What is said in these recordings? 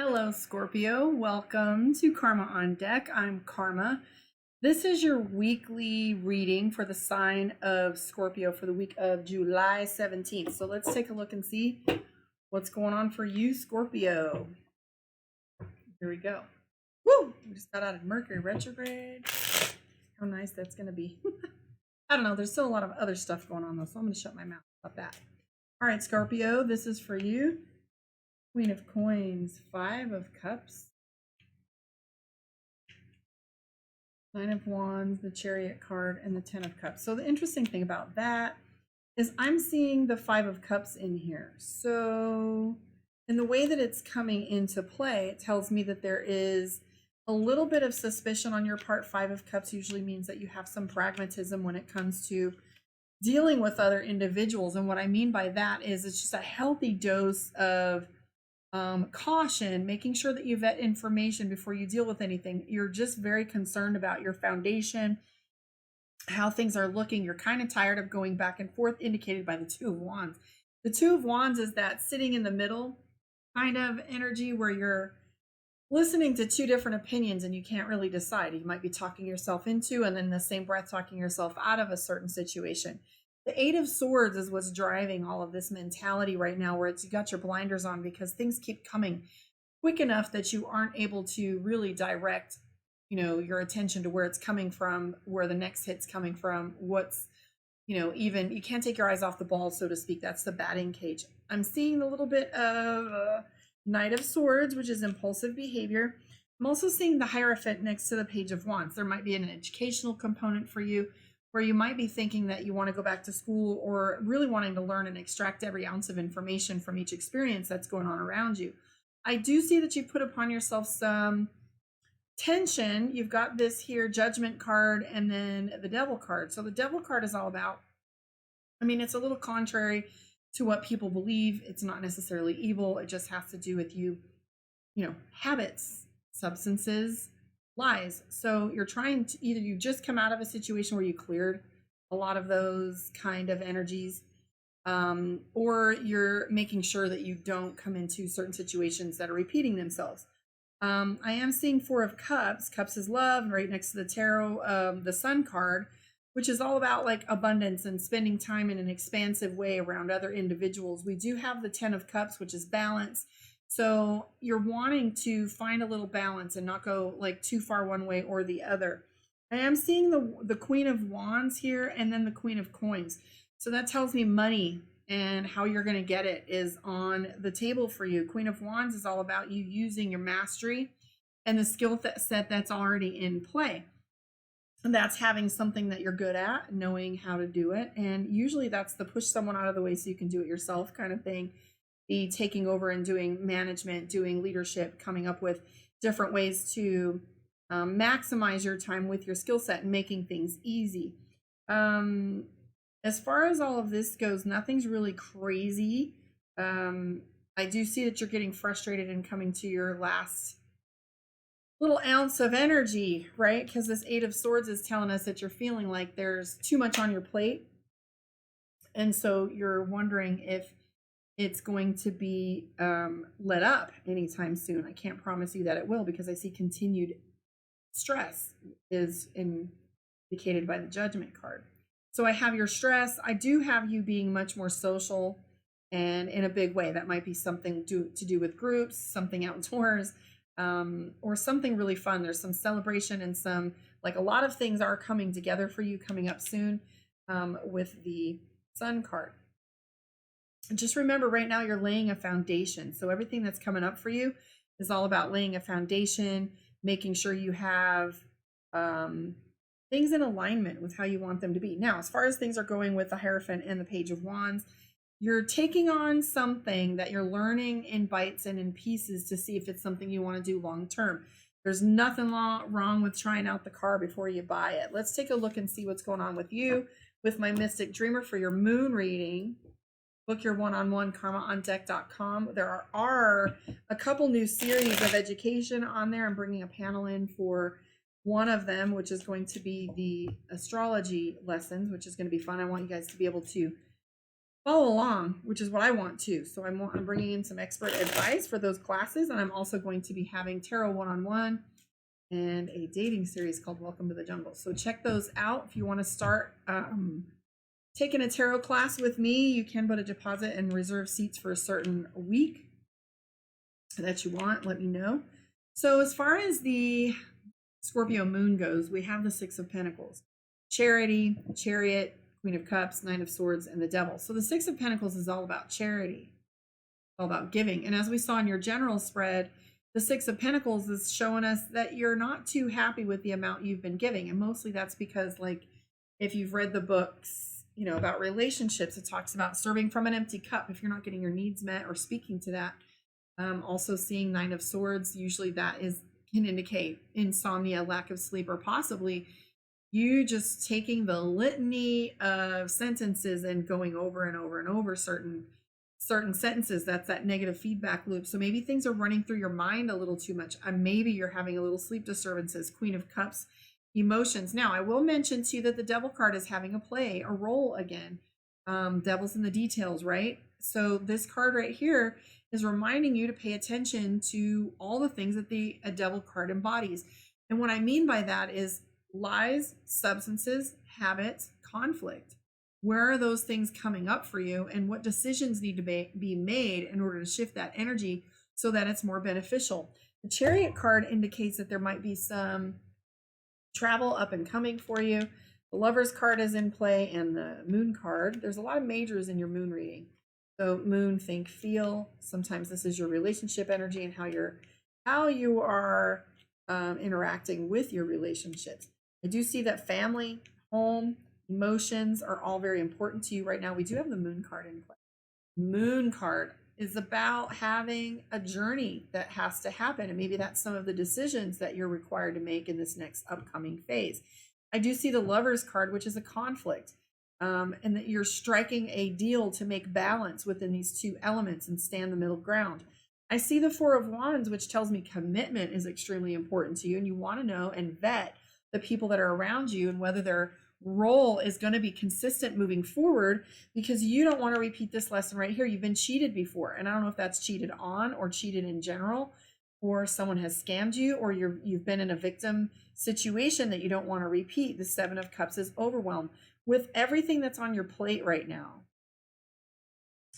Hello, Scorpio. Welcome to Karma on Deck. I'm Karma. This is your weekly reading for the sign of Scorpio for the week of July 17th. So let's take a look and see what's going on for you, Scorpio. Here we go. Woo! We just got out of Mercury retrograde. How nice that's going to be. I don't know. There's still a lot of other stuff going on, though, so I'm going to shut my mouth about that. All right, Scorpio, this is for you. Queen of Coins, Five of Cups, Nine of Wands, the Chariot card, and the Ten of Cups. So the interesting thing about that is I'm seeing the Five of Cups in here. So in the way that it's coming into play, it tells me that there is a little bit of suspicion on your part. Five of Cups usually means that you have some pragmatism when it comes to dealing with other individuals. And what I mean by that is it's just a healthy dose of caution, making sure that you vet information before you deal with anything. You're just very concerned about your foundation, how things are looking. You're kind of tired of going back and forth, indicated by the Two of Wands. The Two of Wands is that sitting in the middle kind of energy where you're listening to two different opinions and you can't really decide. You might be talking yourself into and then in the same breath talking yourself out of a certain situation. The Eight of Swords is what's driving all of this mentality right now, where you got your blinders on because things keep coming quick enough that you aren't able to really direct, your attention to where it's coming from, where the next hit's coming from, what's, even you can't take your eyes off the ball, so to speak. That's the batting cage. I'm seeing a little bit of Knight of Swords, which is impulsive behavior. I'm also seeing the Hierophant next to the Page of Wands. There might be an educational component for you, where you might be thinking that you want to go back to school or really wanting to learn and extract every ounce of information from each experience that's going on around you. I do see that you put upon yourself some tension. You've got this here Judgment card and then the Devil card. So the Devil card is all about, it's a little contrary to what people believe. It's not necessarily evil. It just has to do with habits, substances, lies. So you're trying to either you just come out of a situation where you cleared a lot of those kind of energies, or you're making sure that you don't come into certain situations that are repeating themselves. I am seeing Four of Cups. Cups is love, and right next to the tarot, the Sun card, which is all about like abundance and spending time in an expansive way around other individuals. We do have the Ten of Cups, which is balance. So you're wanting to find a little balance and not go like too far one way or the other. I am seeing the Queen of Wands here and then the Queen of Coins. So that tells me money and how you're going to get it is on the table for you. Queen of Wands is all about you using your mastery and the skill set that's already in play. And that's having something that you're good at, knowing how to do it. And usually that's the push someone out of the way so you can do it yourself kind of thing. Be taking over and doing management, doing leadership, coming up with different ways to maximize your time with your skill set and making things easy. As far as all of this goes, nothing's really crazy. I do see that you're getting frustrated and coming to your last little ounce of energy, right? Because this Eight of Swords is telling us that you're feeling like there's too much on your plate. And so you're wondering if it's going to be let up anytime soon. I can't promise you that it will, because I see continued stress is indicated by the Judgment card. So I have your stress. I do have you being much more social and in a big way. That might be something to do with groups, something outdoors, or something really fun. There's some celebration and some, like, a lot of things are coming together for you coming up soon with the Sun card. Just remember, right now you're laying a foundation. So everything that's coming up for you is all about laying a foundation, making sure you have things in alignment with how you want them to be. Now, as far as things are going with the Hierophant and the Page of Wands, you're taking on something that you're learning in bites and in pieces to see if it's something you want to do long term. There's nothing wrong with trying out the car before you buy it. Let's take a look and see what's going on with you with my Mystic Dreamer for your moon reading. Book your one-on-one karmaondeck.com. There are a couple new series of education on there. I'm bringing a panel in for one of them, which is going to be the astrology lessons, which is going to be fun. I want you guys to be able to follow along, which is what I want too. So I'm bringing in some expert advice for those classes, and I'm also going to be having tarot one-on-one and a dating series called Welcome to the Jungle. So check those out if you want to start taking a tarot class with me. You can put a deposit and reserve seats for a certain week that you want. Let me know. So as far as the Scorpio moon goes, we have the Six of Pentacles, Charity, Chariot, Queen of Cups, Nine of Swords, and the Devil. So the Six of Pentacles is all about charity, all about giving. And as we saw in your general spread, the Six of Pentacles is showing us that you're not too happy with the amount you've been giving. And mostly that's because, like, if you've read the books, you know, about relationships, it talks about serving from an empty cup if you're not getting your needs met or speaking to that. Also seeing Nine of Swords, usually that can indicate insomnia, lack of sleep, or possibly you just taking the litany of sentences and going over and over and over certain sentences. That's that negative feedback loop. So maybe things are running through your mind a little too much. Maybe you're having a little sleep disturbances. Queen of Cups, emotions. Now, I will mention to you that the Devil card is having a role again. Devil's in the details, right? So this card right here is reminding you to pay attention to all the things that a Devil card embodies. And what I mean by that is lies, substances, habits, conflict. Where are those things coming up for you, and what decisions need to be made in order to shift that energy so that it's more beneficial? The Chariot card indicates that there might be some travel up and coming for you. The Lover's card is in play, and the Moon card. There's a lot of majors in your moon reading. So moon, think, feel. Sometimes this is your relationship energy and how you are interacting with your relationships. I do see that family, home, emotions are all very important to you right now. We do have the Moon card in play. Moon card is about having a journey that has to happen, and maybe that's some of the decisions that you're required to make in this next upcoming phase. I do see the Lover's card, which is a conflict, and that you're striking a deal to make balance within these two elements and stand the middle ground. I see the Four of Wands, which tells me commitment is extremely important to you, and you want to know and vet the people that are around you and whether their role is going to be consistent moving forward, because you don't want to repeat this lesson right here. You've been cheated before, and I don't know if that's cheated on or cheated in general, or someone has scammed you, or you've been in a victim situation that you don't want to repeat. The Seven of Cups is overwhelmed with everything that's on your plate right now.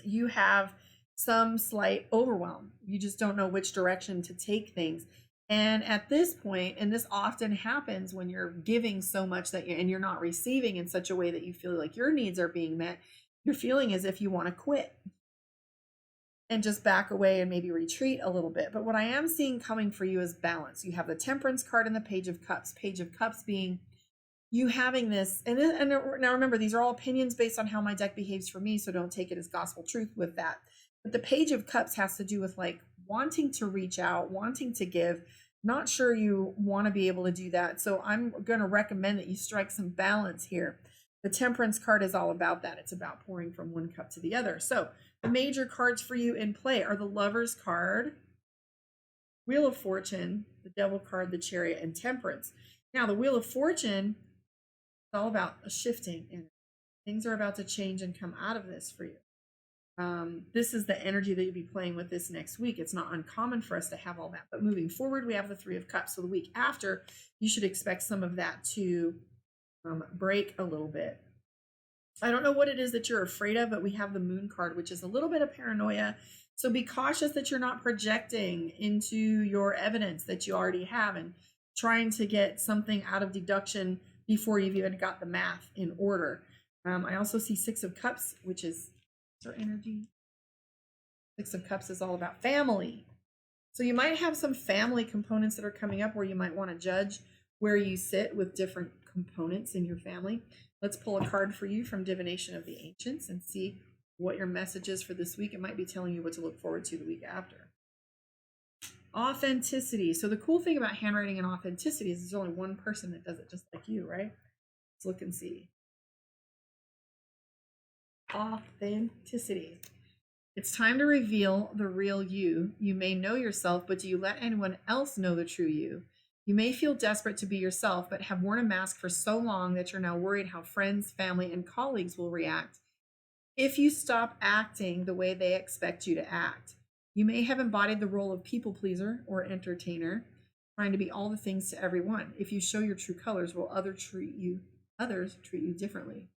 You have some slight overwhelm. You just don't know which direction to take things. And at this point, and this often happens when you're giving so much and you're not receiving in such a way that you feel like your needs are being met, you're feeling as if you want to quit and just back away and maybe retreat a little bit. But what I am seeing coming for you is balance. You have the Temperance card and the Page of Cups. Page of Cups being you having this, and now remember, these are all opinions based on how my deck behaves for me, so don't take it as gospel truth with that. But the Page of Cups has to do with like wanting to reach out, wanting to give. Not sure you want to be able to do that. So I'm going to recommend that you strike some balance here. The Temperance card is all about that. It's about pouring from one cup to the other. So the major cards for you in play are the Lover's card, Wheel of Fortune, the Devil card, the Chariot, and Temperance. Now the Wheel of Fortune is all about a shifting, and things are about to change and come out of this for you. This is the energy that you'll be playing with this next week. It's not uncommon for us to have all that, but moving forward, we have the Three of Cups. So the week after, you should expect some of that to break a little bit. I don't know what it is that you're afraid of, but we have the Moon card, which is a little bit of paranoia. So be cautious that you're not projecting into your evidence that you already have and trying to get something out of deduction before you've even got the math in order. I also see Six of Cups, which is our energy. Six of Cups is all about family. So you might have some family components that are coming up where you might want to judge where you sit with different components in your family. Let's pull a card for you from Divination of the Ancients and see what your message is for this week. It might be telling you what to look forward to the week after. Authenticity. So the cool thing about handwriting and authenticity is there's only one person that does it just like you, right? Let's look and see. Authenticity. It's time to reveal the real you. You may know yourself, but do you let anyone else know the true you? You may feel desperate to be yourself, but have worn a mask for so long that you're now worried how friends, family, and colleagues will react. if you stop acting the way they expect you to act. You may have embodied the role of people pleaser or entertainer, trying to be all the things to everyone. If you show your true colors, will others treat you differently?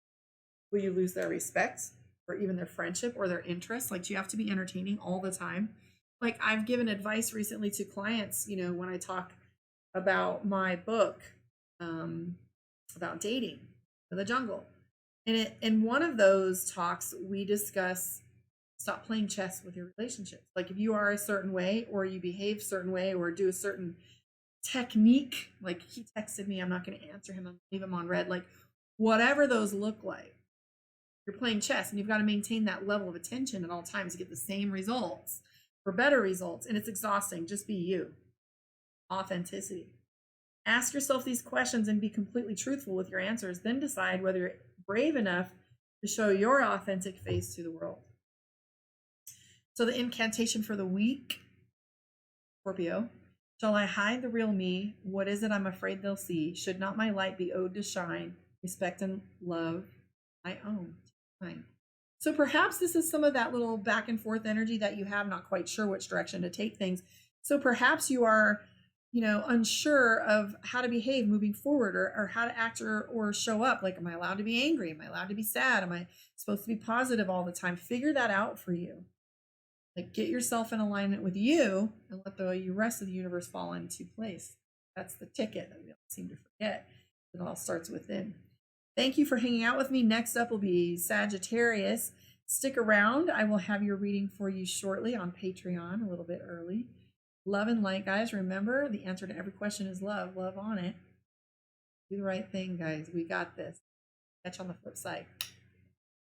Will you lose their respect or even their friendship or their interest? Like, do you have to be entertaining all the time? Like, I've given advice recently to clients, when I talk about my book, about dating for the jungle. And in one of those talks, we discuss stop playing chess with your relationships. Like, if you are a certain way or you behave a certain way or do a certain technique, like he texted me, I'm not going to answer him, I'm going to leave him on red, like whatever those look like, you're playing chess and you've got to maintain that level of attention at all times to get the same results or better results. And it's exhausting. Just be you. Authenticity. Ask yourself these questions and be completely truthful with your answers. Then decide whether you're brave enough to show your authentic face to the world. So the incantation for the week, Scorpio. Shall I hide the real me? What is it I'm afraid they'll see? Should not my light be owed to shine? Respect and love I own. Fine. So perhaps this is some of that little back and forth energy that you have, not quite sure which direction to take things. So perhaps you are, unsure of how to behave moving forward or how to act or show up. Like, am I allowed to be angry? Am I allowed to be sad? Am I supposed to be positive all the time? Figure that out for you. Like, get yourself in alignment with you and let the rest of the universe fall into place. That's the ticket that we don't seem to forget. It all starts within. Thank you for hanging out with me. Next up will be Sagittarius. Stick around. I will have your reading for you shortly on Patreon, a little bit early. Love and light, guys. Remember, the answer to every question is love. Love on it. Do the right thing, guys. We got this. Catch you on the flip side.